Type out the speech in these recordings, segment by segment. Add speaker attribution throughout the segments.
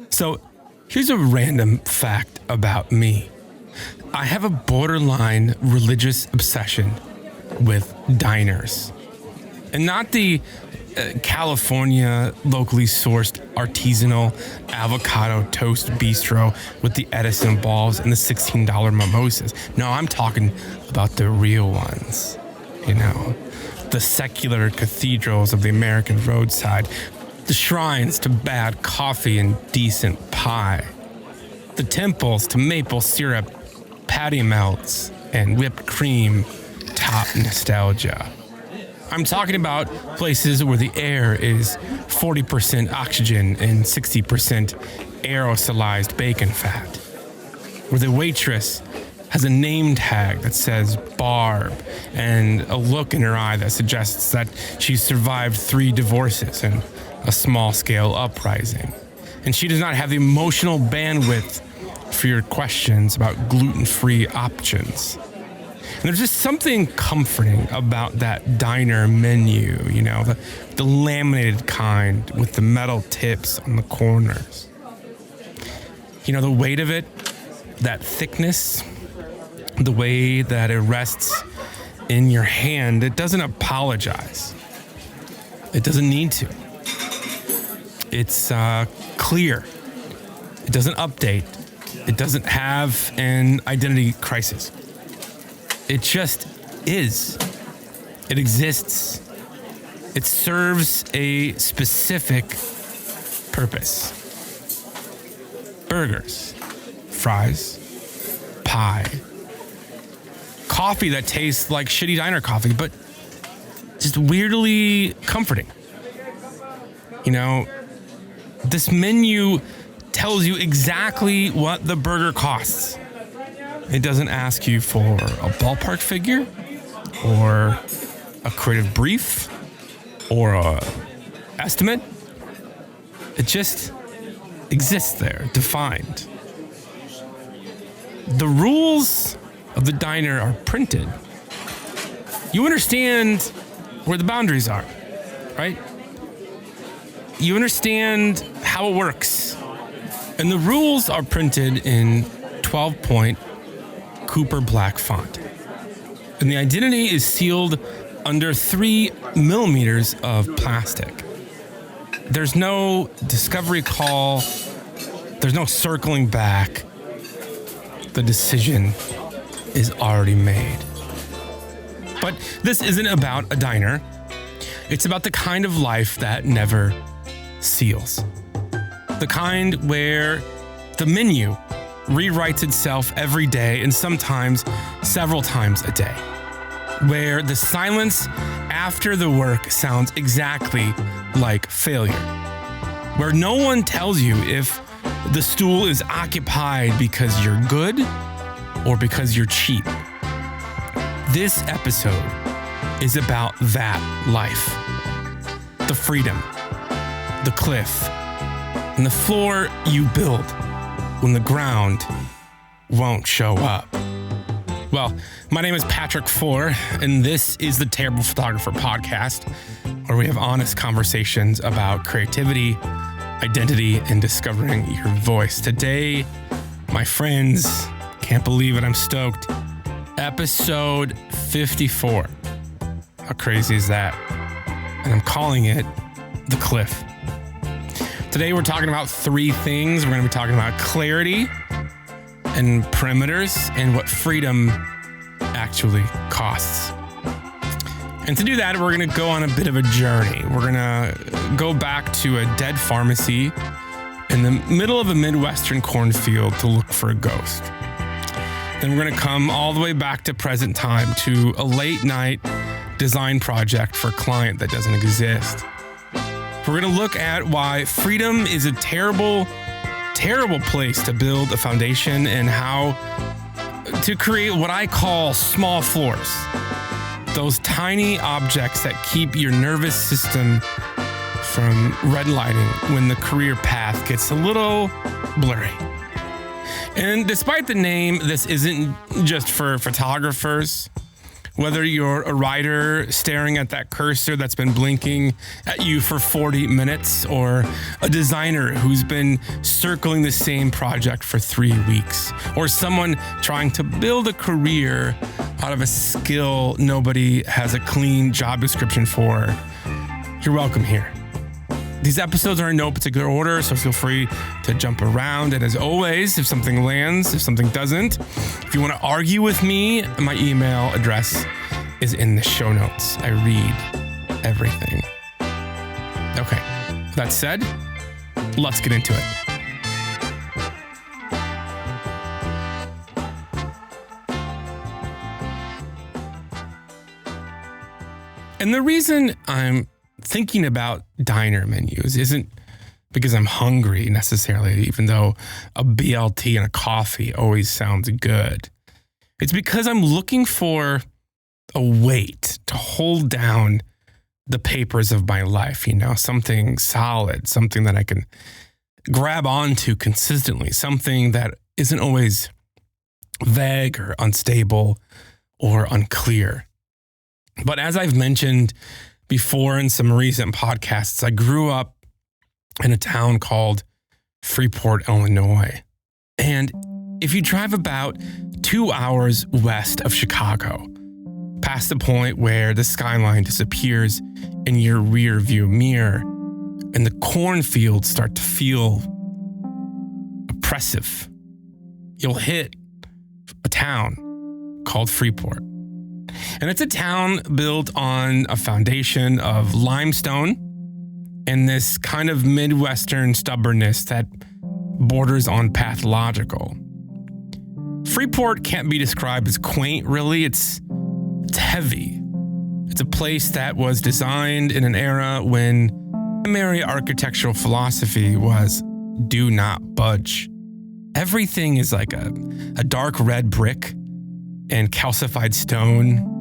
Speaker 1: So here's a random fact about me. I have a borderline religious obsession with diners. And not the California locally sourced artisanal avocado toast bistro with the Edison balls and the $16 mimosas. No, I'm talking about the real ones. You know, the secular cathedrals of the American roadside, the shrines to bad coffee and decent pie, the temples to maple syrup, patty melts, and whipped cream top nostalgia. I'm talking about places where the air is 40% oxygen and 60% aerosolized bacon fat, where the waitress has a name tag that says Barb and a look in her eye that suggests that she's survived 3 divorces and a small-scale uprising. And she does not have the emotional bandwidth for your questions about gluten-free options. And there's just something comforting about that diner menu, you know, the laminated kind with the metal tips on the corners. You know, the weight of it, that thickness, the way that it rests in your hand, it doesn't apologize. It doesn't need to. It's clear. It doesn't update. It doesn't have an identity crisis. It just is. It exists. It serves a specific purpose. Burgers, fries, pie, coffee that tastes like shitty diner coffee, but just weirdly comforting. You know, this menu tells you exactly what the burger costs. It doesn't ask you for a ballpark figure or a creative brief or a estimate. It just exists there, defined. The rules of the diner are printed. You understand where the boundaries are, right? You understand how it works. And the rules are printed in 12-point Cooper black font. And the identity is sealed under 3 millimeters of plastic. There's no discovery call. There's no circling back. The decision is already made. But this isn't about a diner. It's about the kind of life that never seals. The kind where the menu rewrites itself every day and sometimes several times a day. Where the silence after the work sounds exactly like failure. Where no one tells you if the stool is occupied because you're good or because you're cheap. This episode is about that life. The freedom, the cliff, and the floor you build when the ground won't show up. Well, my name is Patrick Fuller, and this is the Terrible Photographer podcast, where we have honest conversations about creativity, identity, and discovering your voice. Today, my friends, can't believe it, I'm stoked. Episode 54. How crazy is that? And I'm calling it The Cliff. Today we're talking about 3 things. We're going to be talking about clarity and perimeters and what freedom actually costs. And to do that, we're going to go on a bit of a journey. We're going to go back to a dead pharmacy in the middle of a Midwestern cornfield to look for a ghost. Then we're going to come all the way back to present time to a late night design project for a client that doesn't exist. We're going to look at why freedom is a terrible, terrible place to build a foundation and how to create what I call small floors. Those tiny objects that keep your nervous system from redlining when the career path gets a little blurry. And despite the name, this isn't just for photographers. Whether you're a writer staring at that cursor that's been blinking at you for 40 minutes, or a designer who's been circling the same project for 3 weeks, or someone trying to build a career out of a skill nobody has a clean job description for, you're welcome here. These episodes are in no particular order, so feel free to jump around. And as always, if something lands, if something doesn't, if you want to argue with me, my email address is in the show notes. I read everything. Okay, that said, let's get into it. And the reason I'm thinking about diner menus isn't because I'm hungry necessarily, even though a BLT and a coffee always sounds good. It's because I'm looking for a weight to hold down the papers of my life, something solid, something that I can grab onto consistently, something that isn't always vague or unstable or unclear. But as I've mentioned before in some recent podcasts, I grew up in a town called Freeport, Illinois. And if you drive about 2 hours west of Chicago, past the point where the skyline disappears in your rear view mirror and the cornfields start to feel oppressive, you'll hit a town called Freeport. And it's a town built on a foundation of limestone and this kind of Midwestern stubbornness that borders on pathological. Freeport can't be described as quaint, really. It's heavy. It's a place that was designed in an era when primary architectural philosophy was do not budge. Everything is like a dark red brick and calcified stone.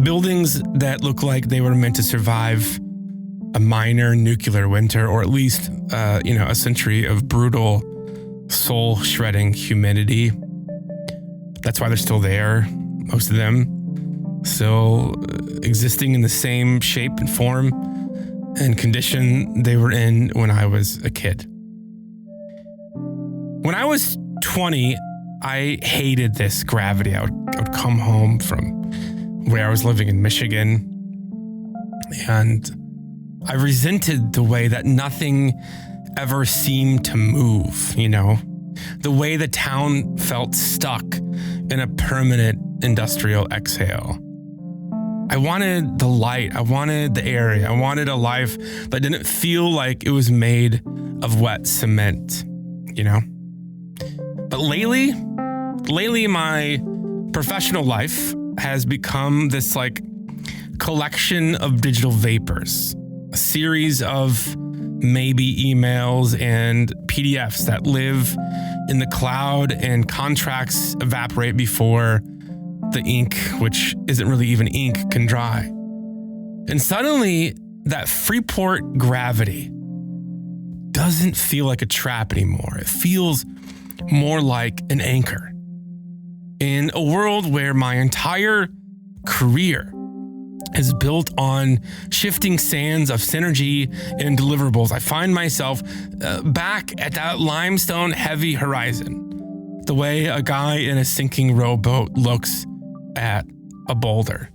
Speaker 1: Buildings that look like they were meant to survive a minor nuclear winter, or at least, a century of brutal, soul-shredding humidity. That's why they're still there, most of them, still existing in the same shape and form and condition they were in when I was a kid. When I was 20, I hated this gravity. I would come home from where I was living in Michigan, and I resented the way that nothing ever seemed to move, the way the town felt stuck in a permanent industrial exhale. I wanted the light. I wanted the air. I wanted a life that didn't feel like it was made of wet cement, But lately, my professional life has become this collection of digital vapors, a series of maybe emails and PDFs that live in the cloud and contracts evaporate before the ink, which isn't really even ink, can dry. And suddenly that Freeport gravity doesn't feel like a trap anymore. It feels more like an anchor. In a world where my entire career is built on shifting sands of synergy and deliverables, I find myself back at that limestone heavy horizon, the way a guy in a sinking rowboat looks at a boulder.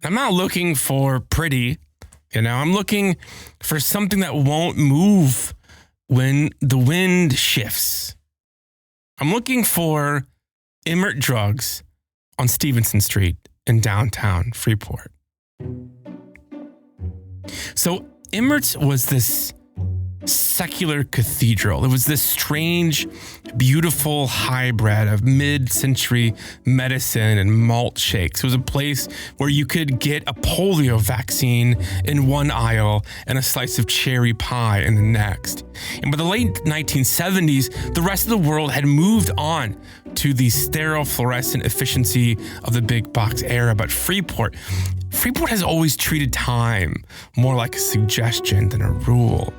Speaker 1: I'm not looking for pretty, I'm looking for something that won't move when the wind shifts. I'm looking for Emmert Drugs on Stevenson Street in downtown Freeport. So Emmert's was this secular cathedral. It was this strange, beautiful hybrid of mid-century medicine and malt shakes. It was a place where you could get a polio vaccine in one aisle and a slice of cherry pie in the next. And by the late 1970s, the rest of the world had moved on to the sterile fluorescent efficiency of the big box era. But Freeport has always treated time more like a suggestion than a rule.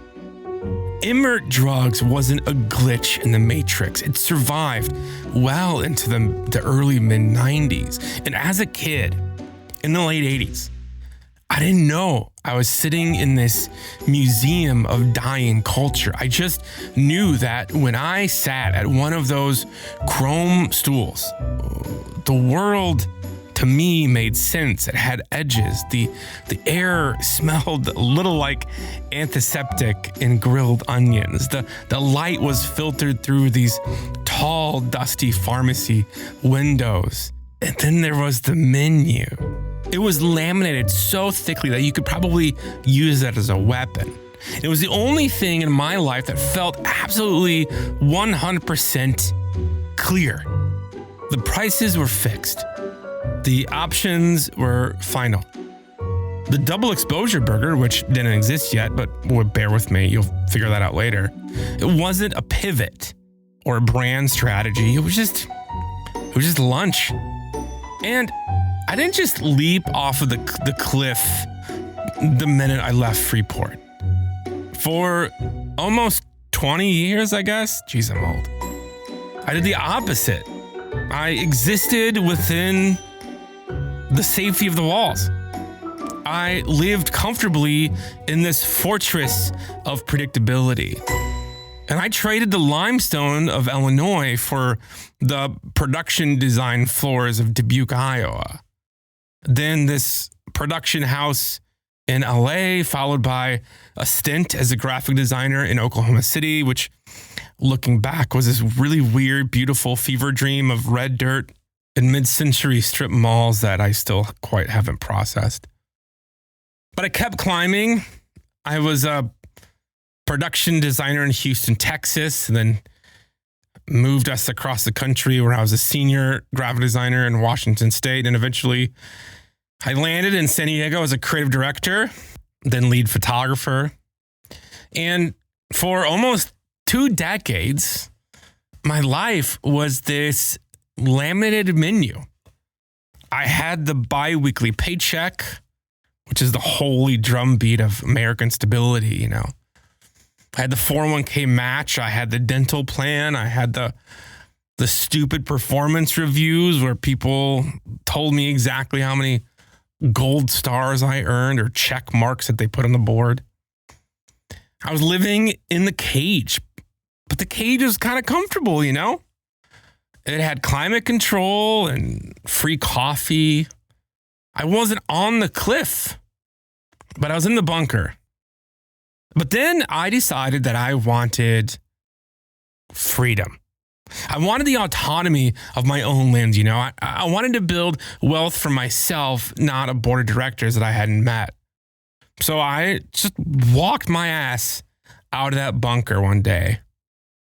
Speaker 1: inert drugs wasn't a glitch in the matrix. It survived well into the early mid-90s. And as a kid, in the late 80s, I didn't know I was sitting in this museum of dying culture. I just knew that when I sat at one of those chrome stools, the world to me made sense. It had edges. The air smelled a little like antiseptic and grilled onions. The light was filtered through these tall, dusty pharmacy windows. And then there was the menu. It was laminated so thickly that you could probably use it as a weapon. It was the only thing in my life that felt absolutely 100% clear. The prices were fixed. The options were final. The double exposure burger, which didn't exist yet, but bear with me, you'll figure that out later. It wasn't a pivot or a brand strategy. It was just lunch. And I didn't just leap off of the cliff the minute I left Freeport. For almost 20 years, I guess. Jeez, I'm old. I did the opposite. I existed within the safety of the walls. I lived comfortably in this fortress of predictability. And I traded the limestone of Illinois for the production design floors of Dubuque, Iowa. Then this production house in LA, followed by a stint as a graphic designer in Oklahoma City, which, looking back, was this really weird, beautiful fever dream of red dirt and mid-century strip malls that I still quite haven't processed. But I kept climbing. I was a production designer in Houston, Texas, and then moved us across the country where I was a senior graphic designer in Washington State. And eventually I landed in San Diego as a creative director, then lead photographer. And for almost 2 decades, my life was this laminated menu. I had the bi-weekly paycheck, which is the holy drumbeat of American stability, you know. I had the 401k match. I had the dental plan. I had the stupid performance reviews where people told me exactly how many gold stars I earned or check marks that they put on the board. I was living in the cage, but the cage was kind of comfortable, you know? It had climate control and free coffee. I wasn't on the cliff, but I was in the bunker. But then I decided that I wanted freedom. I wanted the autonomy of my own land, you know. I wanted to build wealth for myself, not a board of directors that I hadn't met. So I just walked my ass out of that bunker one day.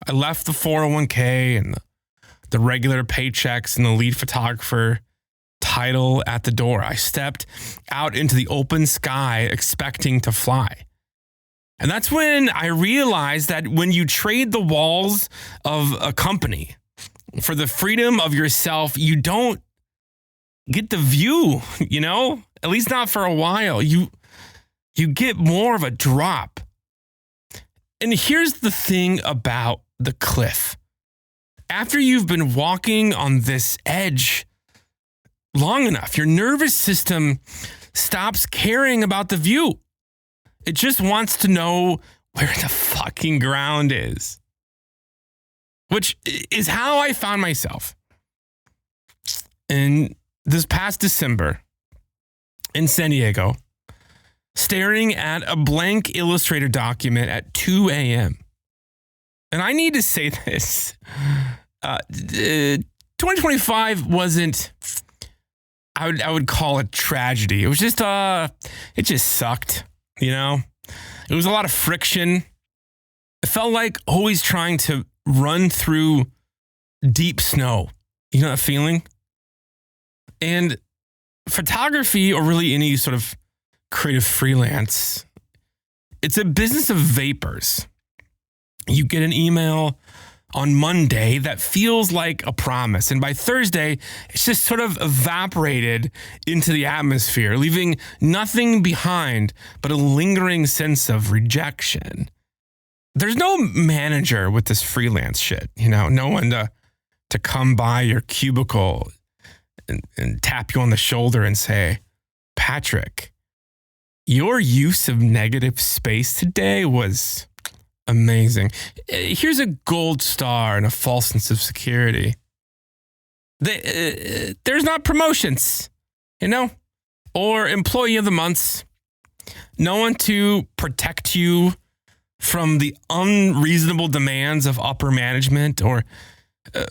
Speaker 1: I left the 401k and the regular paychecks and the lead photographer title at the door. I stepped out into the open sky expecting to fly. And that's when I realized that when you trade the walls of a company for the freedom of yourself, you don't get the view, you know, at least not for a while. You get more of a drop. And here's the thing about the cliff. After you've been walking on this edge long enough, your nervous system stops caring about the view. It just wants to know where the fucking ground is. Which is how I found myself in this past December in San Diego, staring at a blank Illustrator document at 2 a.m. And I need to say this. 2025 wasn't, I would call it tragedy. It was just, it just sucked. You know, it was a lot of friction. It felt like always trying to run through deep snow. You know that feeling? And photography, or really any sort of creative freelance, it's a business of vapors. You get an email on Monday that feels like a promise. And by Thursday, it's just sort of evaporated into the atmosphere, leaving nothing behind but a lingering sense of rejection. there's no manager with this freelance shit, no one to come by your cubicle and tap you on the shoulder and say, Patrick, your use of negative space today was amazing. Here's a gold star and a false sense of security. There's not promotions, or employee of the months. No one to protect you from the unreasonable demands of upper management or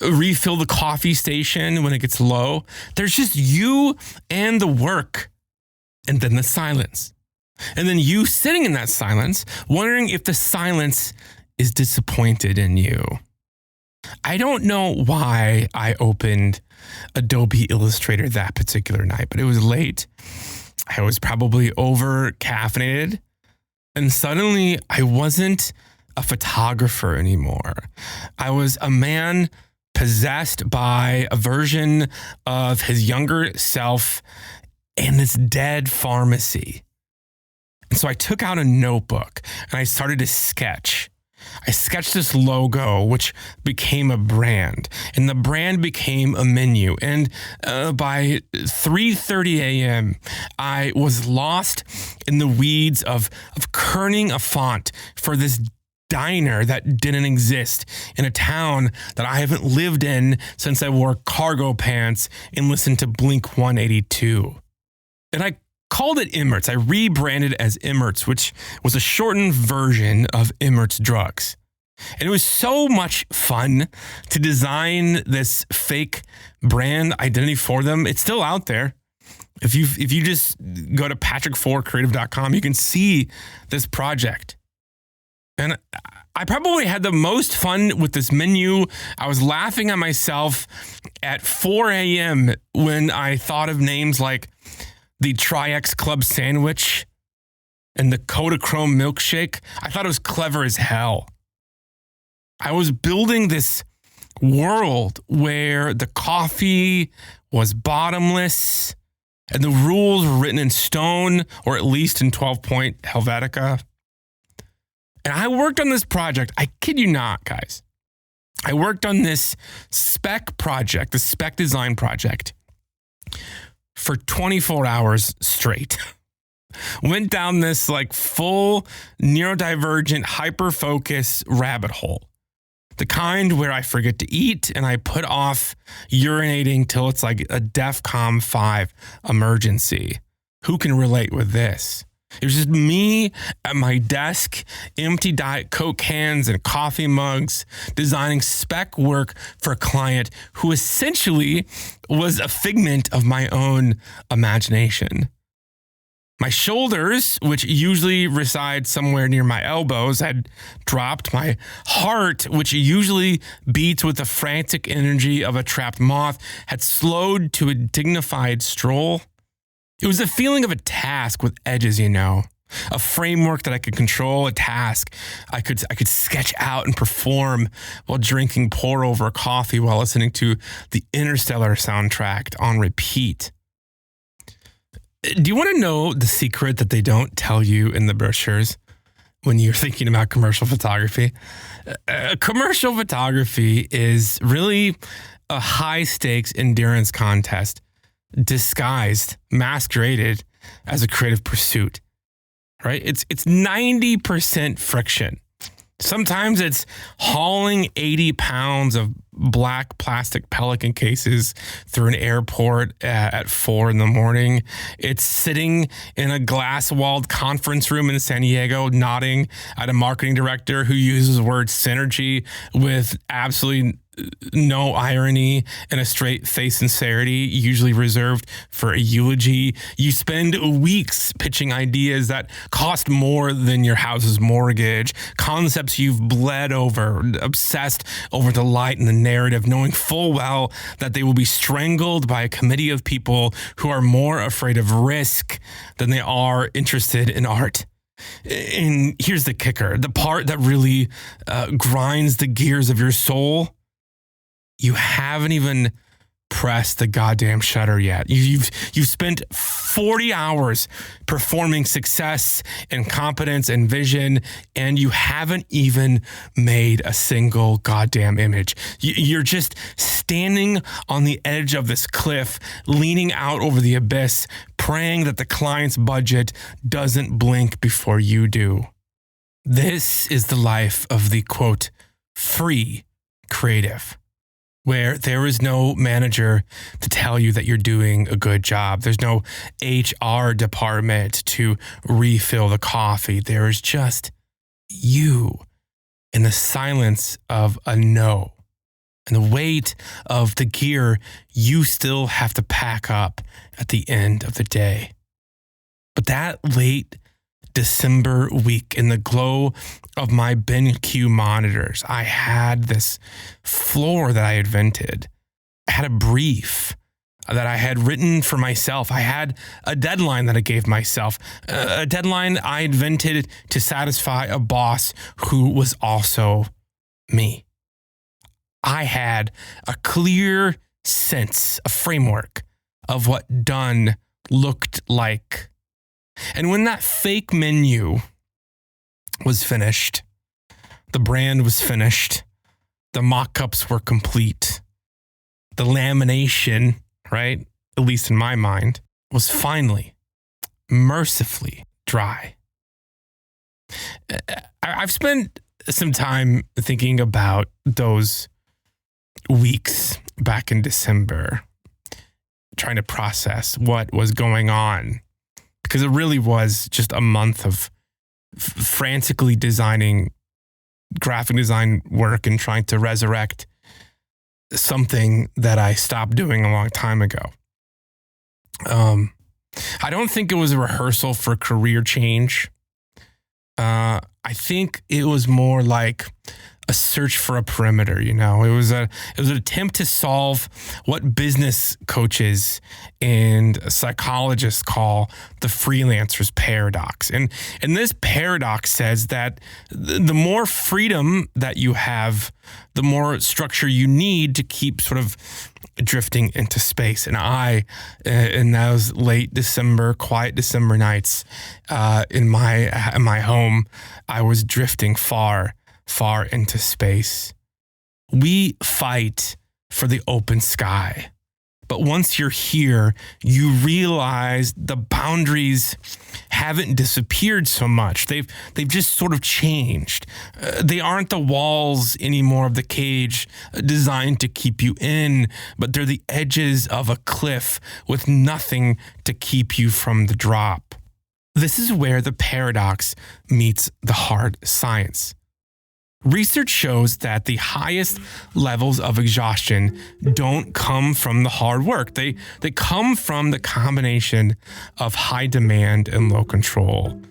Speaker 1: refill the coffee station when it gets low. There's just you and the work, and then the silence. And then you sitting in that silence, wondering if the silence is disappointed in you. I don't know why I opened Adobe Illustrator that particular night, but it was late. I was probably over caffeinated, and suddenly I wasn't a photographer anymore. I was a man possessed by a version of his younger self in this dead pharmacy. And so I took out a notebook and I started to sketch. I sketched this logo, which became a brand, and the brand became a menu. And by 3:30 a.m., I was lost in the weeds of kerning a font for this diner that didn't exist in a town that I haven't lived in since I wore cargo pants and listened to Blink 182. And I called it Emmert's. I rebranded as Emmert's, which was a shortened version of Emmert's Drugs. And it was so much fun to design this fake brand identity for them. It's still out there. If you just go to patrick4creative.com, you can see this project. And I probably had the most fun with this menu. I was laughing at myself at 4 a.m. when I thought of names like the Tri-X Club Sandwich and the Kodachrome Milkshake. I thought it was clever as hell. I was building this world where the coffee was bottomless and the rules were written in stone, or at least in 12-point Helvetica. And I worked on this project. I kid you not, guys. I worked on this spec project, the spec design project, for 24 hours straight. Went down this full neurodivergent hyper-focus rabbit hole. The kind where I forget to eat and I put off urinating till it's like a DEFCON 5 emergency. Who can relate with this? It was just me at my desk, empty Diet Coke cans and coffee mugs, designing spec work for a client who essentially was a figment of my own imagination. My shoulders, which usually reside somewhere near my elbows, had dropped. My heart, which usually beats with the frantic energy of a trapped moth, had slowed to a dignified stroll. It was the feeling of a task with edges, a framework that I could control, a task I could sketch out and perform while drinking pour over coffee while listening to the Interstellar soundtrack on repeat. Do you want to know the secret that they don't tell you in the brochures when you're thinking about commercial photography? Commercial photography is really a high-stakes endurance contest disguised, masqueraded as a creative pursuit, right? It's 90% friction. Sometimes it's hauling 80 pounds of black plastic Pelican cases through an airport at 4 a.m. It's sitting in a glass-walled conference room in San Diego, nodding at a marketing director who uses the word synergy with absolutely no irony and a straight face sincerity, usually reserved for a eulogy. You spend weeks pitching ideas that cost more than your house's mortgage, concepts you've bled over, obsessed over the light and the narrative, knowing full well that they will be strangled by a committee of people who are more afraid of risk than they are interested in art. And here's the kicker, the part that really grinds the gears of your soul. You haven't even pressed the goddamn shutter yet. You've spent 40 hours performing success and competence and vision, and you haven't even made a single goddamn image. You're just standing on the edge of this cliff, leaning out over the abyss, praying that the client's budget doesn't blink before you do. This is the life of the, quote, free creative, where there is no manager to tell you that you're doing a good job. There's no HR department to refill the coffee. There is just you in the silence of a no and the weight of the gear you still have to pack up at the end of the day. But that late December week, in the glow of my BenQ monitors, I had this floor that I invented. I had a brief that I had written for myself. I had a deadline that I gave myself, a deadline I invented to satisfy a boss who was also me. I had a clear sense, a framework of what done looked like. And when that fake menu was finished, the brand was finished, the mock-ups were complete, the lamination, right, at least in my mind, was finally, mercifully dry. I've spent some time thinking about those weeks back in December, trying to process what was going on. Because it really was just a month of frantically designing graphic design work and trying to resurrect something that I stopped doing a long time ago. I don't think it was a rehearsal for career change. I think it was more like a search for a perimeter, you know. It was an attempt to solve what business coaches and psychologists call the freelancer's paradox. And this paradox says that the more freedom that you have, the more structure you need to keep sort of drifting into space. And in those late December, quiet December nights, in my home, I was drifting far into space. We fight for the open sky. But once you're here, you realize the boundaries haven't disappeared so much. They've just sort of changed. They aren't the walls anymore of the cage designed to keep you in, but they're the edges of a cliff with nothing to keep you from the drop. This is where the paradox meets the hard science. Research shows that the highest levels of exhaustion don't come from the hard work. They come from the combination of high demand and low control.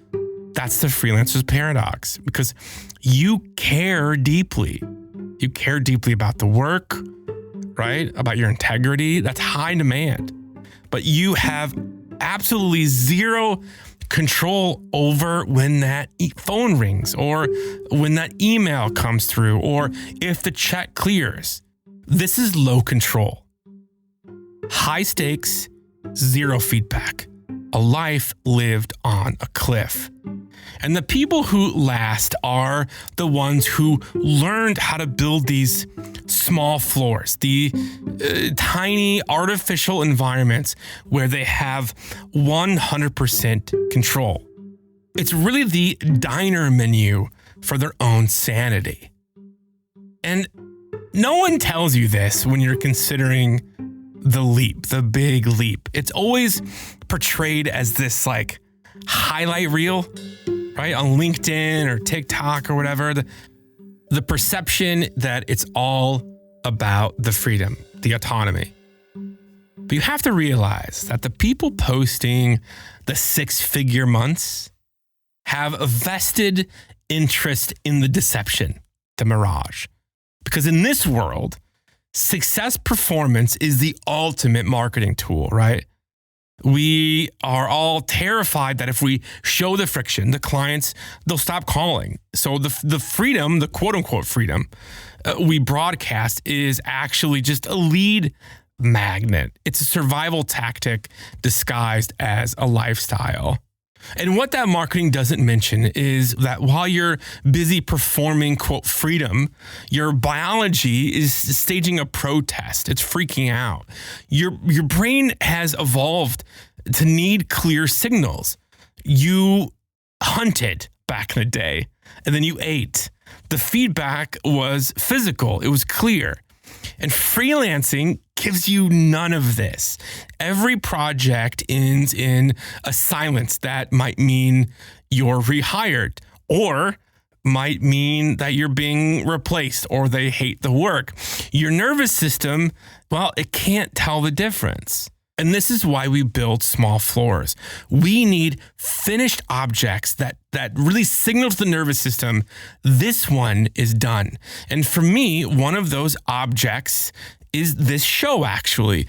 Speaker 1: That's the freelancer's paradox, because you care deeply. You care deeply about the work, right? About your integrity. That's high demand. But you have absolutely zero control over when that phone rings or when that email comes through or if the check clears. This is low control. High stakes, zero feedback. A life lived on a cliff. And the people who last are the ones who learned how to build these small floors, the tiny artificial environments where they have 100% control. It's really the diner menu for their own sanity. And no one tells you this when you're considering the leap, the big leap. It's always portrayed as this like highlight reel, right? On LinkedIn or TikTok or whatever. The perception that it's all about the freedom, the autonomy. But you have to realize that the people posting the 6-figure months have a vested interest in the deception, the mirage. Because in this world, success performance is the ultimate marketing tool, right? We are all terrified that if we show the friction, the clients, they'll stop calling. So the freedom, the quote unquote freedom we broadcast is actually just a lead magnet. It's a survival tactic disguised as a lifestyle. And what that marketing doesn't mention is that while you're busy performing, quote, freedom, your biology is staging a protest. It's freaking out. Your brain has evolved to need clear signals. You hunted back in the day, and then you ate. The feedback was physical. It was clear. And freelancing gives you none of this. Every project ends in a silence that might mean you're rehired, or might mean that you're being replaced, or they hate the work. Your nervous system, well, it can't tell the difference. And this is why we build small floors. We need finished objects that really signal to the nervous system, this one is done. And for me, one of those objects is this show, actually.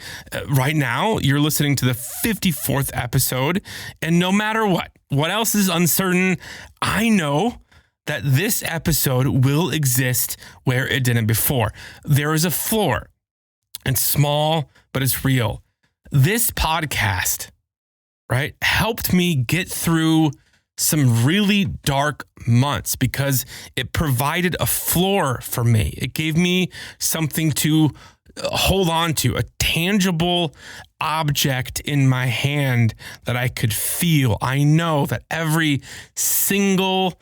Speaker 1: Right now, you're listening to the 54th episode, and no matter what else is uncertain, I know that this episode will exist where it didn't before. There is a floor. It's small, but it's real. This podcast, right, helped me get through some really dark months because it provided a floor for me. It gave me something to hold on to, a tangible object in my hand that I could feel. I know that every single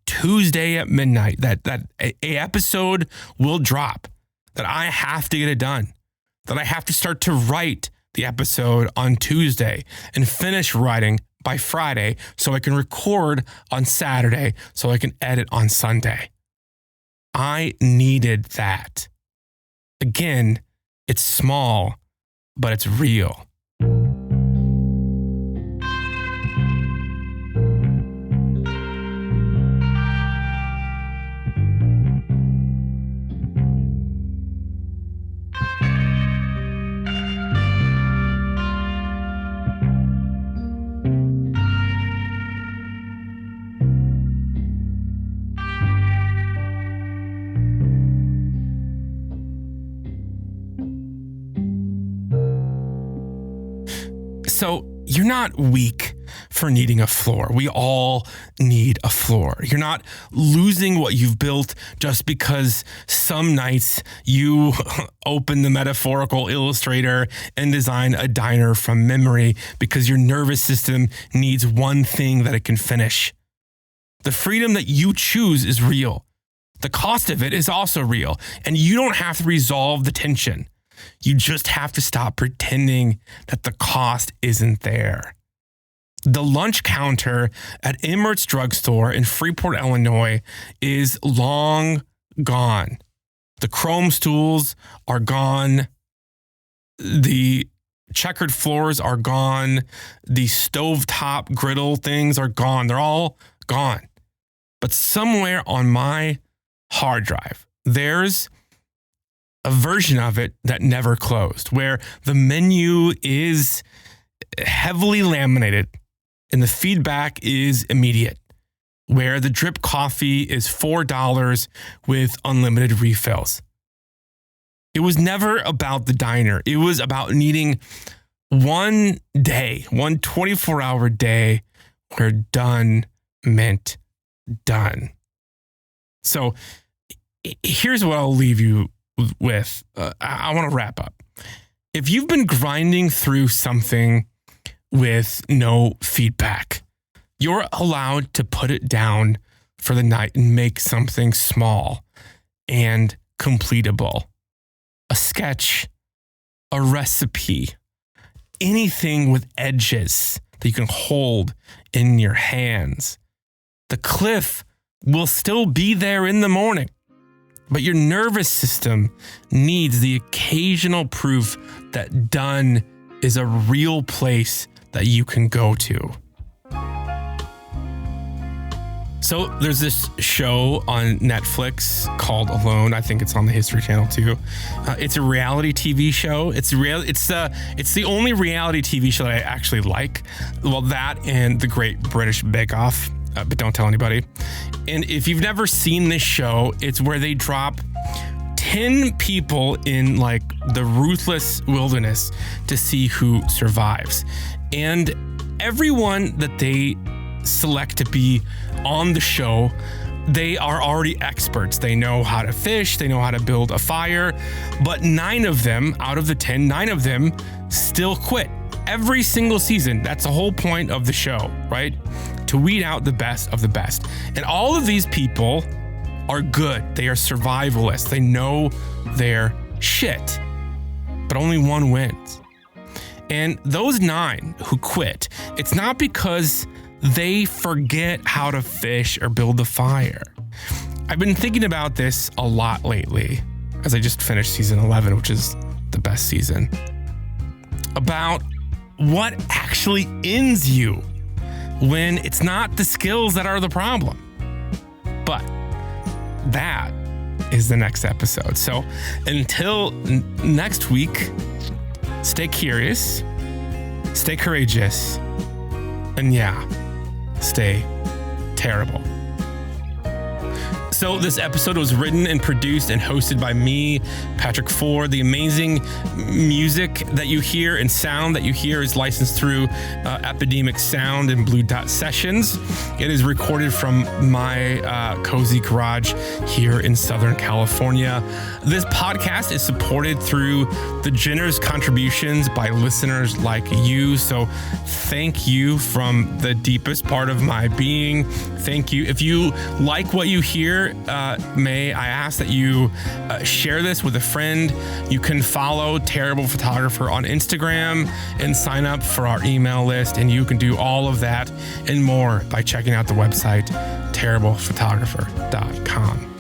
Speaker 1: Tuesday at midnight that a episode will drop, that I have to get it done, that I have to start to write the episode on Tuesday and finish writing by Friday so I can record on Saturday so I can edit on Sunday. I needed that. Again, it's small, but it's real. So you're not weak for needing a floor. We all need a floor. You're not losing what you've built just because some nights you open the metaphorical Illustrator and design a diner from memory because your nervous system needs one thing that it can finish. The freedom that you choose is real. The cost of it is also real, and you don't have to resolve the tension. You just have to stop pretending that the cost isn't there. The lunch counter at Emmert's drugstore in Freeport, Illinois is long gone. The chrome stools are gone. The checkered floors are gone. The stovetop griddle things are gone. They're all gone. But somewhere on my hard drive, there's a version of it that never closed, where the menu is heavily laminated and the feedback is immediate, where the drip coffee is $4 with unlimited refills. It was never about the diner. It was about needing one day, one 24-hour day where done meant done. So here's what I'll leave you with. I want to wrap up. If you've been grinding through something with no feedback, you're allowed to put it down for the night and make something small and completable. A sketch, a recipe, anything with edges that you can hold in your hands. The cliff will still be there in the morning, but your nervous system needs the occasional proof that done is a real place that you can go to. So there's this show on Netflix called Alone. I think it's on the History Channel too. It's a reality TV show. It's the only reality TV show that I actually like. Well, that and The Great British Bake Off. But don't tell anybody. And if you've never seen this show, it's where they drop 10 people in like the ruthless wilderness to see who survives. And everyone that they select to be on the show, they are already experts. They know how to fish, they know how to build a fire, but 9 of them out of the 10, 9 of them still quit every single season. That's the whole point of the show, right? To weed out the best of the best. And all of these people are good. They are survivalists. They know their shit, but only one wins. And those 9 who quit, it's not because they forget how to fish or build the fire. I've been thinking about this a lot lately as I just finished season 11, which is the best season, about what actually ends you when it's not the skills that are the problem. But that is the next episode. So until next week, stay curious, stay courageous, and stay terrible. So this episode was written and produced and hosted by me, Patrick Ford. The amazing music that you hear and sound that you hear is licensed through Epidemic Sound and Blue Dot Sessions. It is recorded from my cozy garage here in Southern California. This podcast is supported through the generous contributions by listeners like you. So thank you from the deepest part of my being. Thank you. If you like what you hear, may I ask that you share this with a friend. You can follow Terrible Photographer on Instagram and sign up for our email list. And you can do all of that and more by checking out the website, terriblephotographer.com.